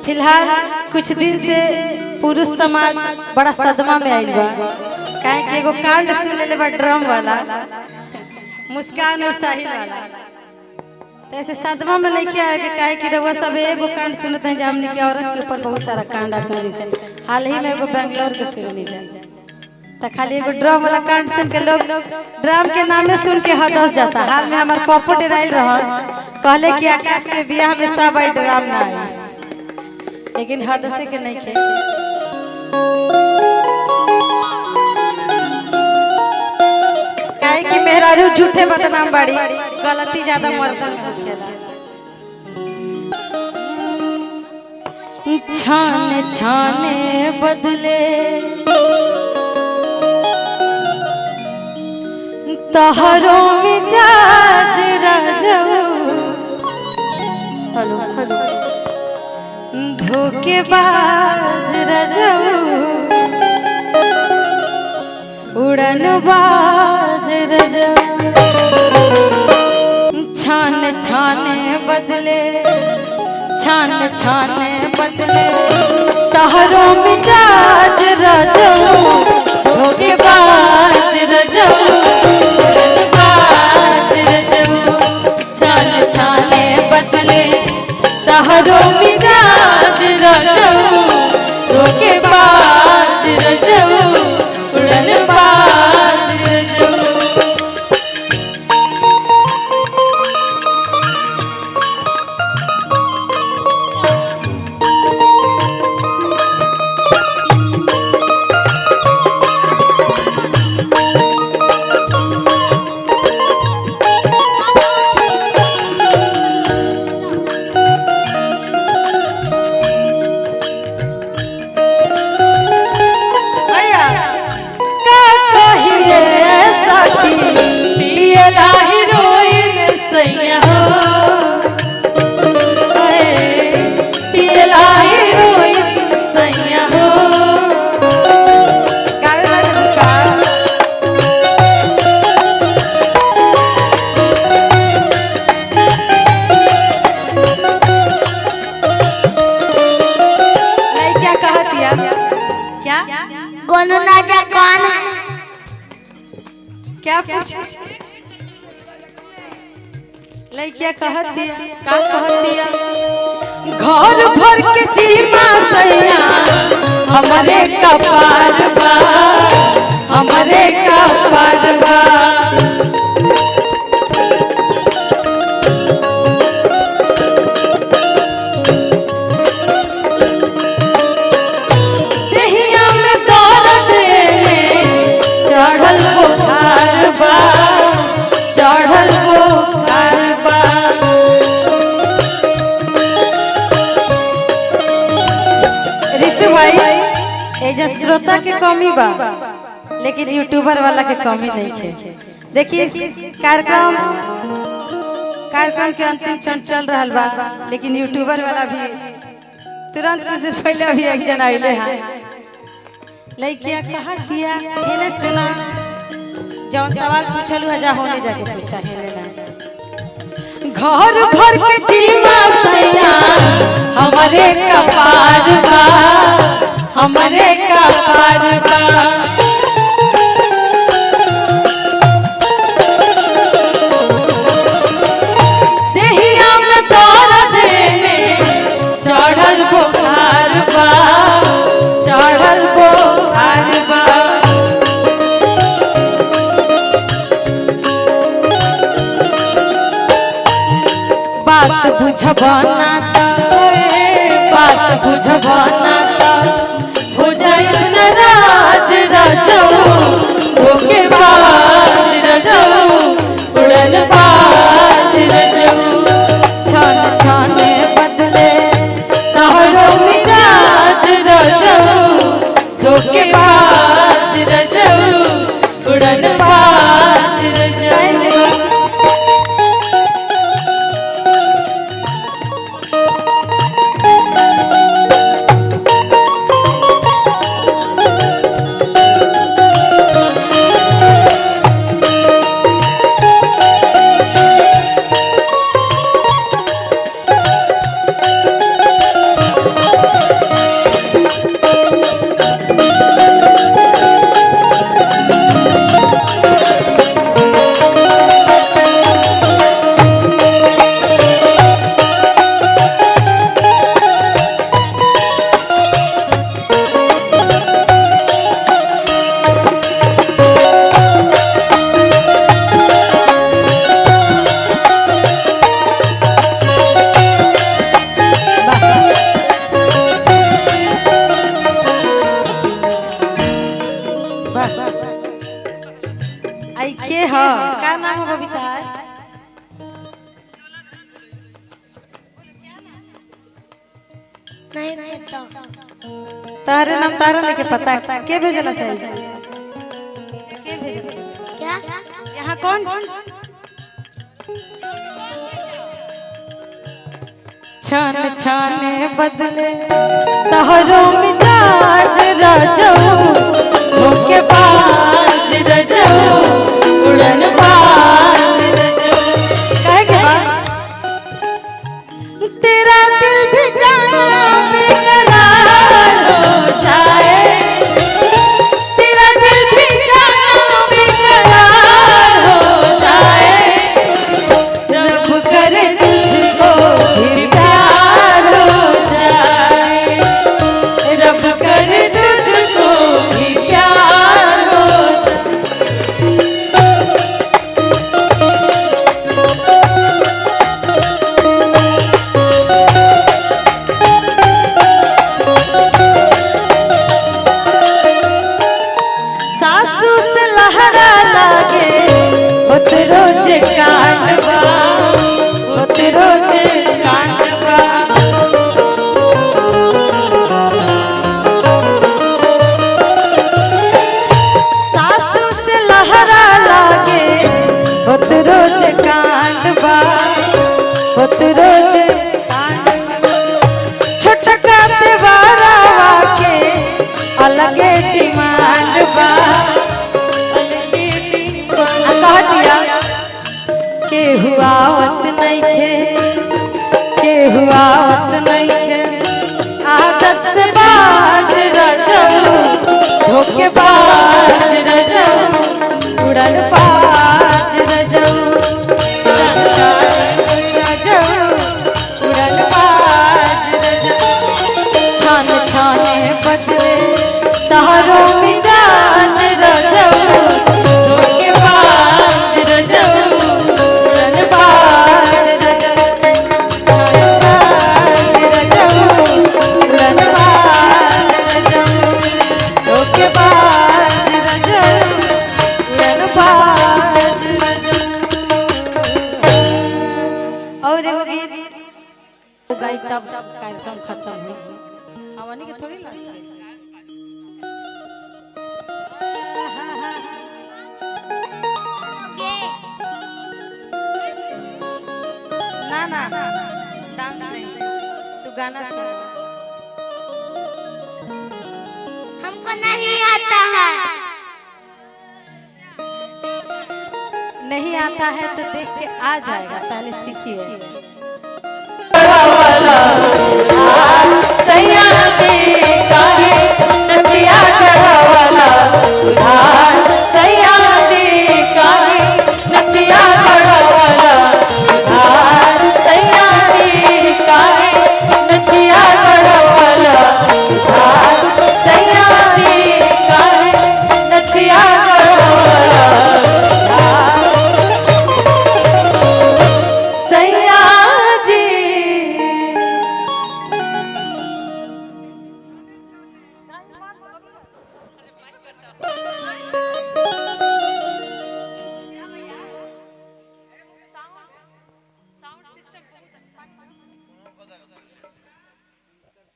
फिलहाल कुछ दिन से पुरुष समाज बड़ा सदमा में आइल बा। काहे कि एगो कांड सुन लेले बा ड्रम वाला, मुस्कान और साहिल वाला। तो ऐसे सदमा में नहीं किया है कि काहे कि रउआ सब एगो कांड सुनते हैं हमने की औरत के ऊपर बहुत सारा कांड आते हैं। हाल ही में एगो बेंगलोर के सुननी जाए तो खाली एगो ड्रम वाला कांड सुन के लोग ड्रम के नामे सुन के हदस जाता। हाल में हमारे पप्पू डराइल रहन, कहले कि आकाश के बियाह में सब आई ड्राम ना आई, लेकिन हदसे के नहीं खे। काहे कि मेहरारू झूठे बदनाम बाड़ी, गलती ज्यादा मर्दन में होखेला। छाने छाने बदले तहरो मिजाज राजू, हेलो हेलो धोखेबाज राजू, उड़न बाज राजू। छान छाने बदले छान छाने बदले तहरो मिजाज राजू, धोखेबाज राजू, तहरो मिजाज रजऊ, धोखेबाज रजऊ, उड़नबाज रजऊ। क्या पूछ लइकिया कहत दिया का कहत दिया, घर भर के जीमा सैया हमरे कपार बा, हमरे कपार बा। देहिया में दर्द चढ़ल बुखार बा, चढ़ल बुखार बा। ऋषि भाई एजा श्रोता के कमी बा, लेकिन यूट्यूबर वाला के कमी नहीं है। देखिए कार्यक्रम के अंतिम क्षण चल रहा बा, लेकिन यूट्यूबर वाला भी तुरंत कुछ पहले अभी एक जन आइले हैं। लइकिया कहा किया हेले सुना, जौन सवाल पूछलू है जा होने जाके पूछा हेले ना। घर भर के जीमा सैया हमरे कपार बा, हमरे कपार बा। देहिया में दर्द चढ़ल बुखार बा, चढ़ल बुखार बा। बात बुझबना बात बुझबना हो जाए नाराज राजू, धोखेबाज राजू, उड़नबाज राजू। छान छाने बदले तहरो मिजाज राजू, धोखेबाज राजू, उड़नबाज राजू। नहीं पता। तारे नाम तारा लेके पता के भेजला सही के भेजला क्या? यहाँ कौन छान छाने बदले तहरो मिजाज राजो होके बाज रजो उड़न बाज रजो कहे के बा तेरा दिल भी जाना बेकरार हो जाए तेरा दिल भी जाना बेकरार हो जाए रब करे तुझको भी प्यार हो जाए रब करे तुझको भी प्यार हो सासू से लहरा लागे होत रोज कांडवा होत रोज कांडवा सासू से लहरा लागे होत रोज कांडवा होत रोज कांडवा छोटका देवारा के अलगे डिमांड बा कह दिया के हुआवत नहीं के हुआवत नहीं के आदत से बाज रजो धोखे बाज रजो उड़न बाज रजो रजो उड़न बाज रजो छान छाने बदले तहरो मिजाज रजो धोखे बाज रजो उड़न बाज रजो उड़न बाज रजो धोखे बाज रजो उड़न बाज रजो और एगो गीत गाई तब कार्यक्रम खत्म हो हमनी के थोड़ी लास्ट ना ना डांस नहीं तू गाना सुन हमको नहीं आता है। नहीं आता है तो देख के आ जाएगा पहले सीखिए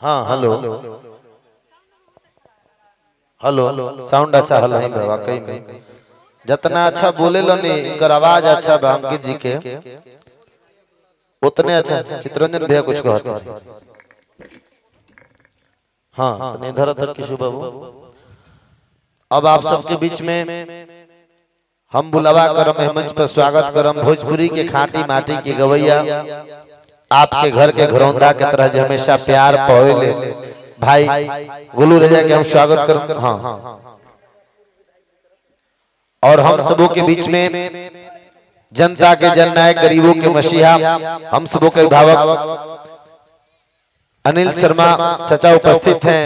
हाँ हेलो हेलो साउंड अच्छा हल है वाकई में जितना अच्छा बोले नी इनकर आवाज अच्छा बा अंकित जी के उतने अच्छा चित्रंजन भैया कुछ कहते हैं हाँ इधर उधर किशु बाबू अब आप सबके बीच में हम बुलावा करम मंच पर स्वागत करम भोजपुरी के खाटी माटी के गवैया आपके घर के घरौंदा के तरह जो हमेशा प्यार पवेले भाई गुलू रजा के हम स्वागत कर हाँ और हम सबों के बीच में जनता के जननायक गरीबों के मसीहा हम सबों के अभिभावक अनिल शर्मा चाचा उपस्थित हैं।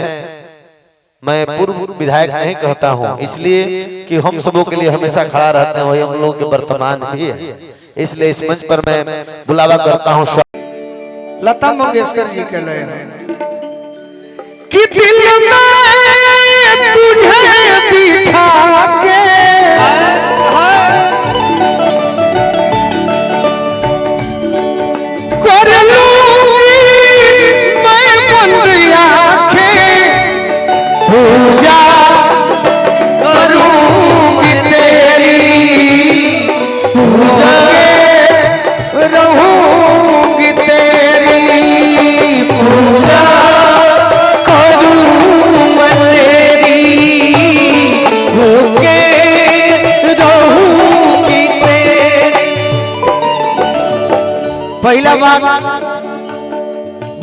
मैं पूर्व विधायक नहीं कहता हूं इसलिए कि हम सबों के लिए हमेशा खड़ा रहते हैं वही हम लोगों के वर्तमान भी है इसलिए इस मंच पर मैं बुलावा करता हूं लता मंगेशकर जी के लय कि दिल में तुझे बिठा के कर लूंगी मैं बंद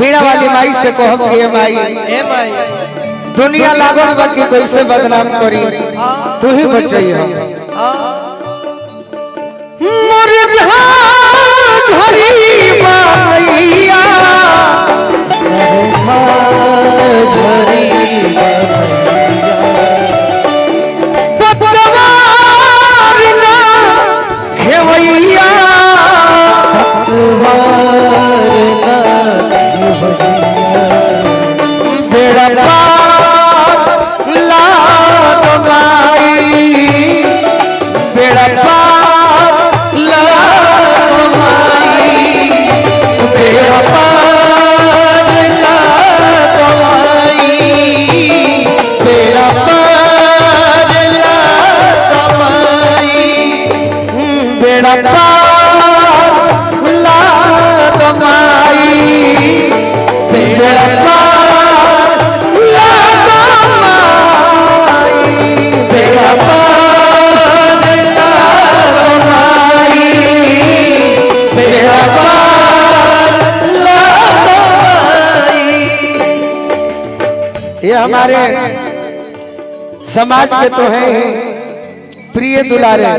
बीड़ा वाली माई से कहब कि माई ए भाई दुनिया लागल बा कि कैसे बदनाम करी तू ही बचैया मोर झरी मैया पतवार ना खेवैया बेड़ा पार लाद माई बेड़ा पार लाद माई बेड़ा पार लाद माई बेड़ा पार लाद माई बेड़ा पार लाद माई बेड़ा पार लाद माई बेड़ा पार लाद माई बेड़ा पार लाद माई। ये हमारे समाज के तो हैं ही प्रिय दुलारे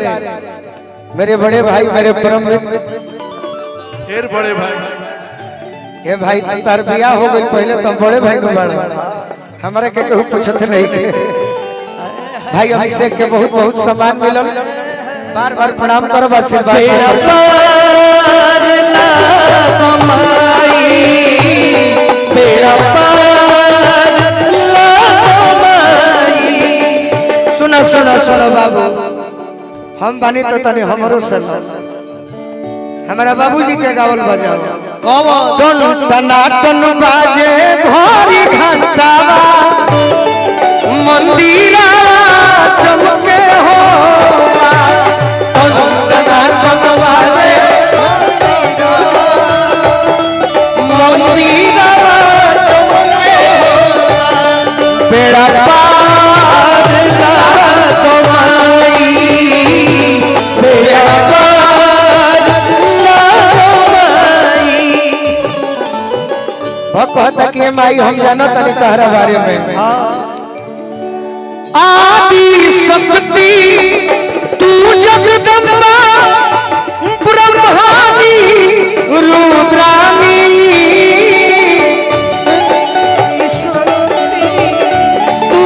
मेरे बड़े भाई मेरे परम मित्र फिर बड़े भाई ये भाई तार बियाह हो गई पहले तो बड़े भाई को बड़ा हमारे के केहू पूछत नहीं के भाई अभिषेक के बहुत बहुत सम्मान मिलल बार बार प्रणाम करब आशीर्वाद सुनो सुनो सुनो बाबू हम बानी तो तनी हमरो से हमारा बाबूजी के गावल बजाओ कौन टनाटन बाजे घोरी घंटावा मंदिरा चमके हो टनाटन बाजे मंदिरा चमके हो बेड़ा पार लाद माई बेड़ा पार लाद माई कहता कि माई हम जानो तनी तहरा बारे में आदि शक्ति तू जगदम्बा ब्रह्मानी रुद्रानी तू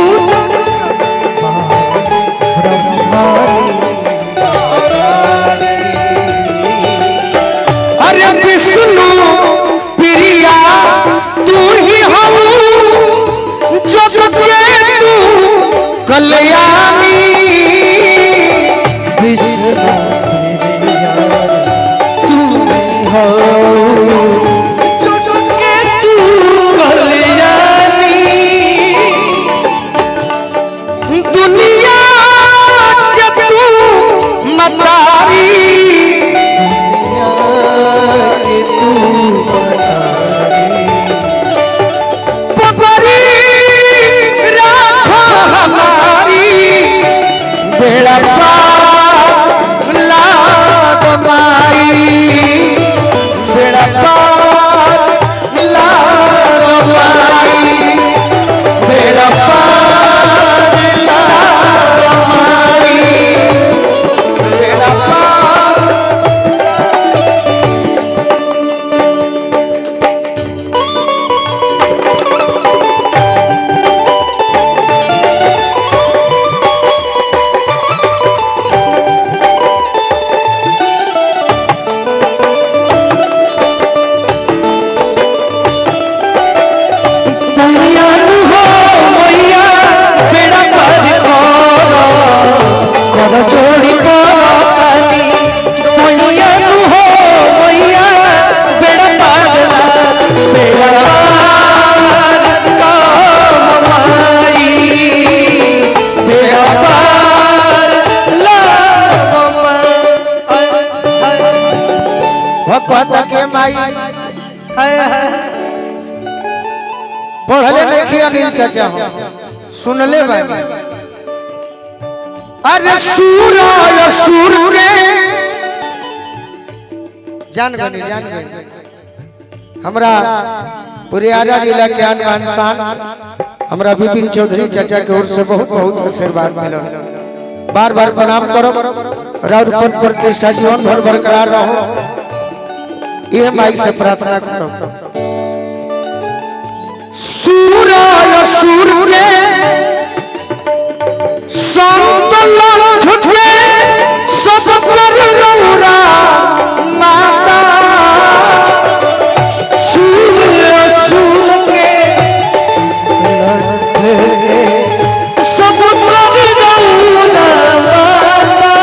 अरे विष्णु प्रिया तू ही हो जग के तू कल्याणी विष्णु प्रिया तू ही हो जग के तू कल्याणी दुनिया के तू मतारी बेड़ा पार लाद माई बेड़ा पार लाद माई बेड़ा पार लाद माई बेड़ा पार जोड़ी कहता के माई पढ़ले नहीं अनिल चाचा सुनले बानी अरे सूरा सूर के जान गनी हमरा पूरे आरा जिला के आन शान हमरा विपिन चौधरी चाचा के ओर से बहुत बहुत आशीर्वाद मिलल। बार बार प्रणाम करो, राउर पद प्रतिष्ठा जीवन भर बरकरार रहो, ये माई से प्रार्थना करो। सूरय सूर्य संतलन ठुके सब पर रौरा माता, सूर्य सूर्य सब पर रौरा माता।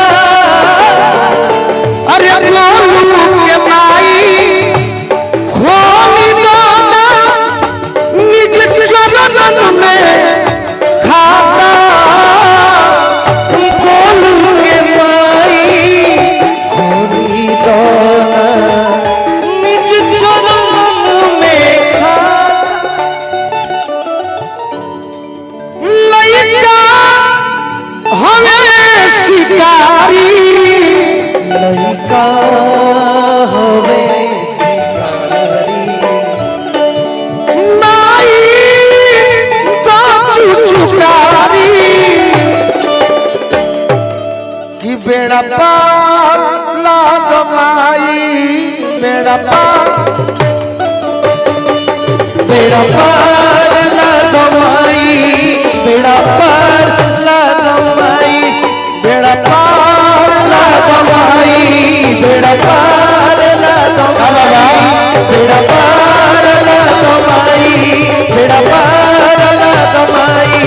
अरे गोलू के माई खोली दाना निज चरण में खाता, गोलू के माई खोली दाना निज चरण में खाता। लइका हमें शिकारी, लइका हमें शिकारी, माई तो चुचुकारी कि बेड़ा पार लाद माई, बेड़ा पार, बेड़ा पार लाद माई, बेड़ा पार लाद माई, बेड़ा पार लाद माई, बेड़ा पार लाद माई, बेड़ा पार लाद माई, बेड़ा पार लाद माई,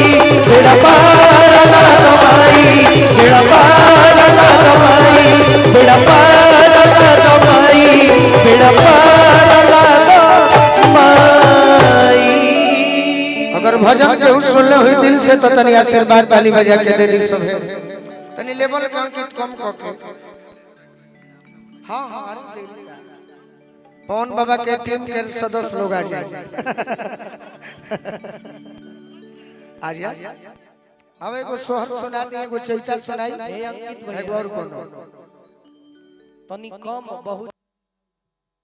बेड़ा पार लाद माई, बेड़ा पार लाद माई, बेड़ा पार लाद माई, बेड़ा पार लाद माई। अगर भजन के सुनले हुई दिल से तो तनी आशीर्वाद ताली बजा के दे दी सब, तनी लेवल के अंकित कम क के। हां हां अरे देरी का पवन बाबा के टीम के सदस्य लोग आ जाए, आ जा। अब एगो सोहर सुना दी, एगो चैता सुनाई, एगो और कोनो तनी कम बहुत